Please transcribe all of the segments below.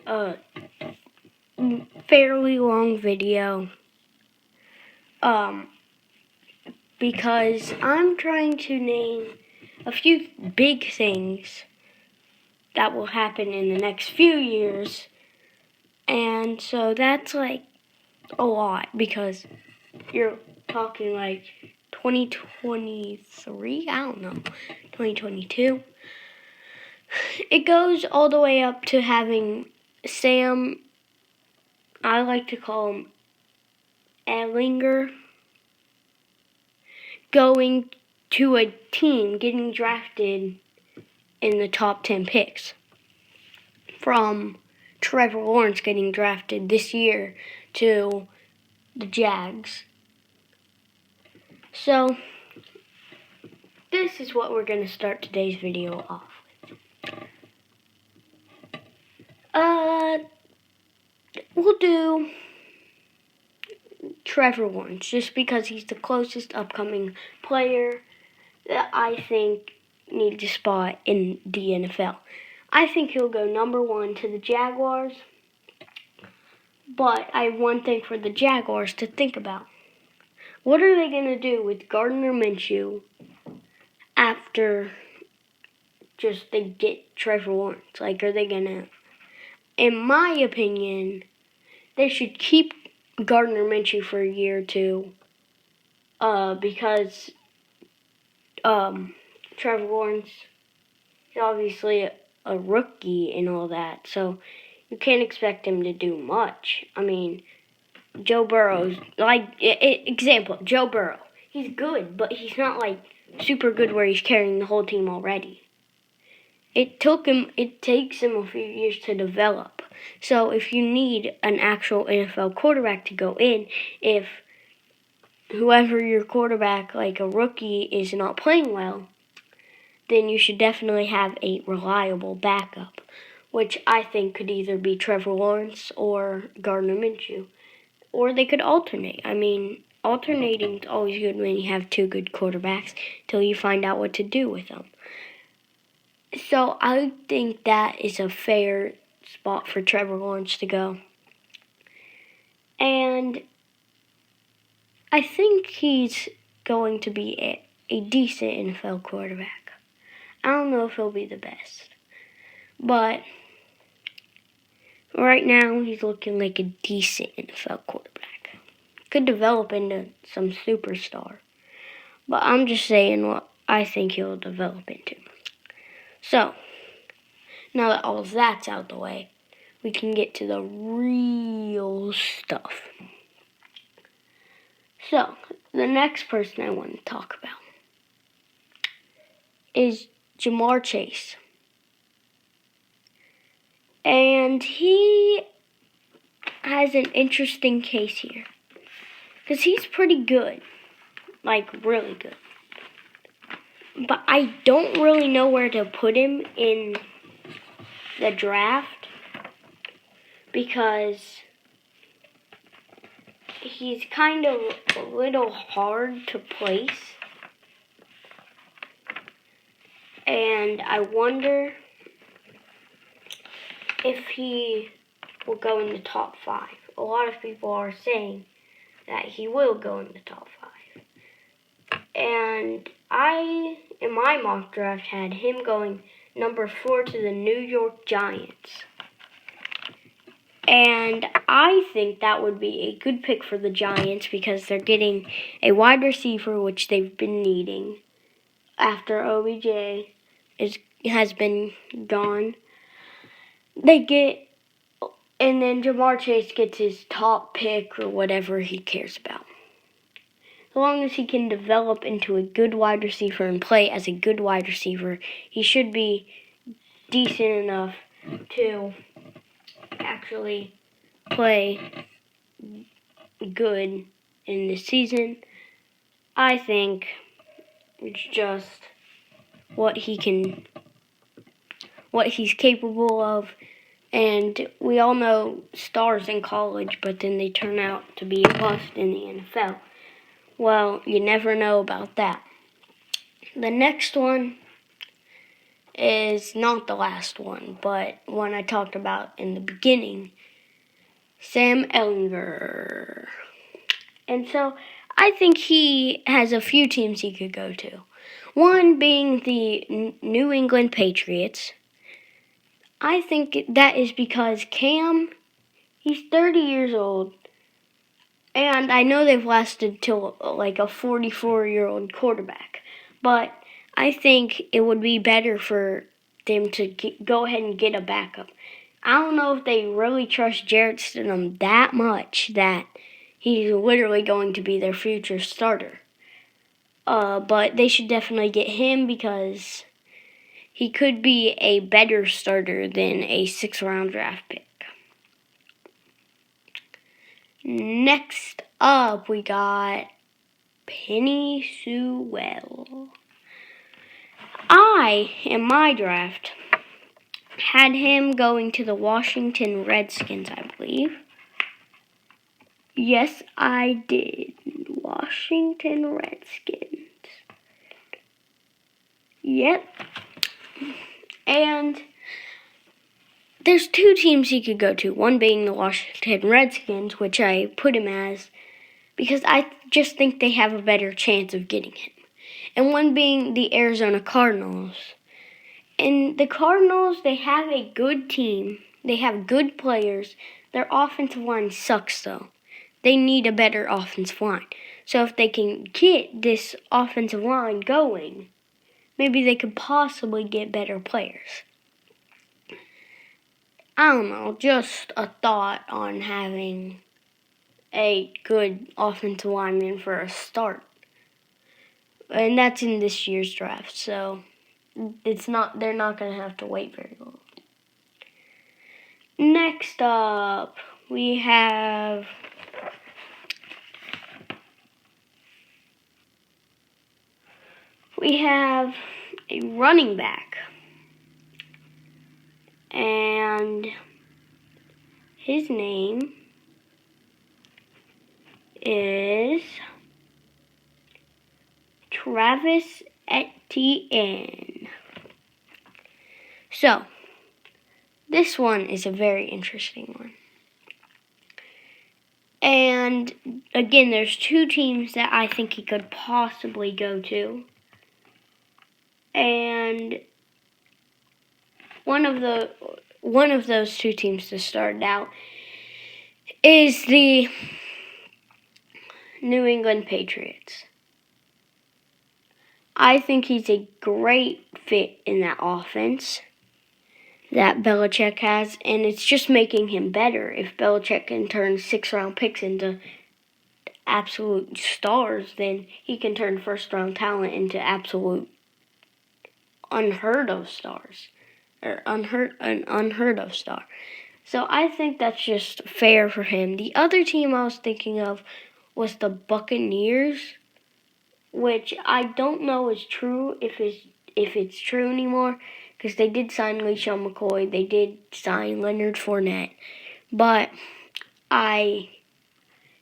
be a fairly long video. Because I'm trying to name a few big things that will happen in the next few years. And so that's like a lot because you're talking like 2023, I don't know, 2022. It goes all the way up to having Sam, I like to call him Ehlinger, going to a team, getting drafted in the top 10 picks. From Trevor Lawrence getting drafted this year to the Jags. So, this is what we're going to start today's video off with. We'll do Trevor Lawrence, just because he's the closest upcoming player that I think needs a spot in the NFL. I think he'll go number 1 to the Jaguars, but I have one thing for the Jaguars to think about. What are they going to do with Gardner Minshew after just they get Trevor Lawrence? Like, are they going to... In my opinion, they should keep Gardner Minshew for a year or two, because Trevor Lawrence is obviously a rookie and all that, so you can't expect him to do much. I mean, Joe Burrow's, example, Joe Burrow. He's good, but he's not, super good where he's carrying the whole team already. It takes him a few years to develop. So if you need an actual NFL quarterback to go in, if whoever your quarterback, like a rookie, is not playing well, then you should definitely have a reliable backup, which I think could either be Trevor Lawrence or Gardner Minshew. Or they could alternate. I mean, alternating is always good when you have two good quarterbacks till you find out what to do with them. So I think that is a fair spot for Trevor Lawrence to go. And I think he's going to be a decent NFL quarterback. I don't know if he'll be the best, but right now he's looking like a decent NFL quarterback. Could develop into some superstar, but I'm just saying what I think he'll develop into. So, now that all of that's out the way, we can get to the real stuff. So, the next person I want to talk about is Ja'Marr Chase. And he has an interesting case here, because he's pretty good, really good. But I don't really know where to put him in the draft, because he's kind of a little hard to place. And I wonder if he will go in the top 5. A lot of people are saying that he will go in the top 5. And I, in my mock draft, had him going number 4 to the New York Giants. And I think that would be a good pick for the Giants, because they're getting a wide receiver, which they've been needing after OBJ has been gone. And then Ja'Marr Chase gets his top pick or whatever he cares about. As long as he can develop into a good wide receiver and play as a good wide receiver, he should be decent enough to actually play good in this season. I think it's just what he's capable of. And we all know stars in college, but then they turn out to be a bust in the NFL. Well, you never know about that. The next one is not the last one, but one I talked about in the beginning, Sam Ehlinger. And so I think he has a few teams he could go to. One being the New England Patriots. I think that is because Cam, he's 30 years old. And I know they've lasted till like a 44-year-old quarterback. But I think it would be better for them to go ahead and get a backup. I don't know if they really trust Jarrett Stidham that much that he's literally going to be their future starter. But they should definitely get him because he could be a better starter than a 6th-round draft pick. Next up, we got Penei Sewell. I, in my draft, had him going to the Washington Redskins, I believe. Yes, I did. Washington Redskins. Yep. And there's two teams he could go to. One being the Washington Redskins, which I put him as because I just think they have a better chance of getting him. And one being the Arizona Cardinals. And the Cardinals, they have a good team. They have good players. Their offensive line sucks, though. They need a better offensive line. So if they can get this offensive line going, maybe they could possibly get better players. I don't know, just a thought on having a good offensive lineman for a start. And that's in this year's draft, so they're not going to have to wait very long. Next up, we have a running back. And his name is Travis Etienne. So, this one is a very interesting one. And again, there's two teams that I think he could possibly go to. And one of those two teams to start out is the New England Patriots. I think he's a great fit in that offense that Belichick has, and it's just making him better. If Belichick can turn 6th-round picks into absolute stars, then he can turn 1st-round talent into absolute unheard of stars, or an unheard of star. So I think that's just fair for him. The other team I was thinking of was the Buccaneers, which I don't know is true if it's true anymore, because they did sign LeSean McCoy, they did sign Leonard Fournette, but I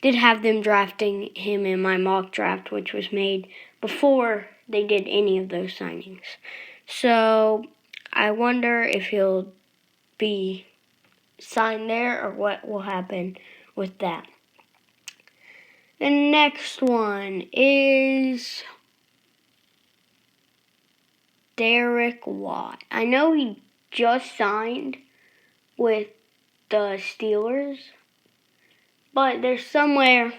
did have them drafting him in my mock draft, which was made before they did any of those signings. So I wonder if he'll be signed there or what will happen with that. The next one is Derek Watt. I know he just signed with the Steelers, but there's somewhere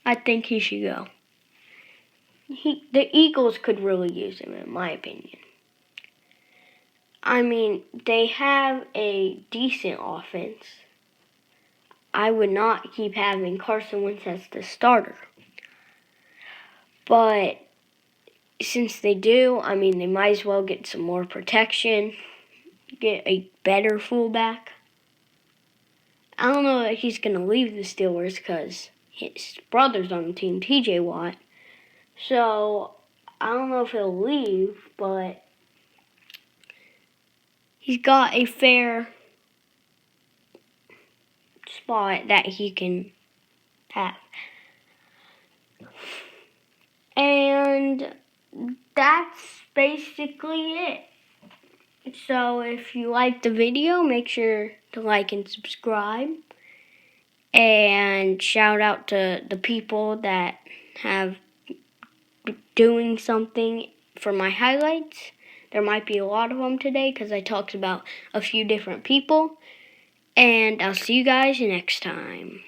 I think he should go. The Eagles could really use him, in my opinion. I mean, they have a decent offense. I would not keep having Carson Wentz as the starter. But since they do, I mean, they might as well get some more protection, get a better fullback. I don't know that he's going to leave the Steelers because his brother's on the team, TJ Watt. So, I don't know if he'll leave, but he's got a fair spot that he can have. And that's basically it. So if you like the video, make sure to like and subscribe. And shout out to the people that have been doing something for my highlights. There might be a lot of them today because I talked about a few different people. And I'll see you guys next time.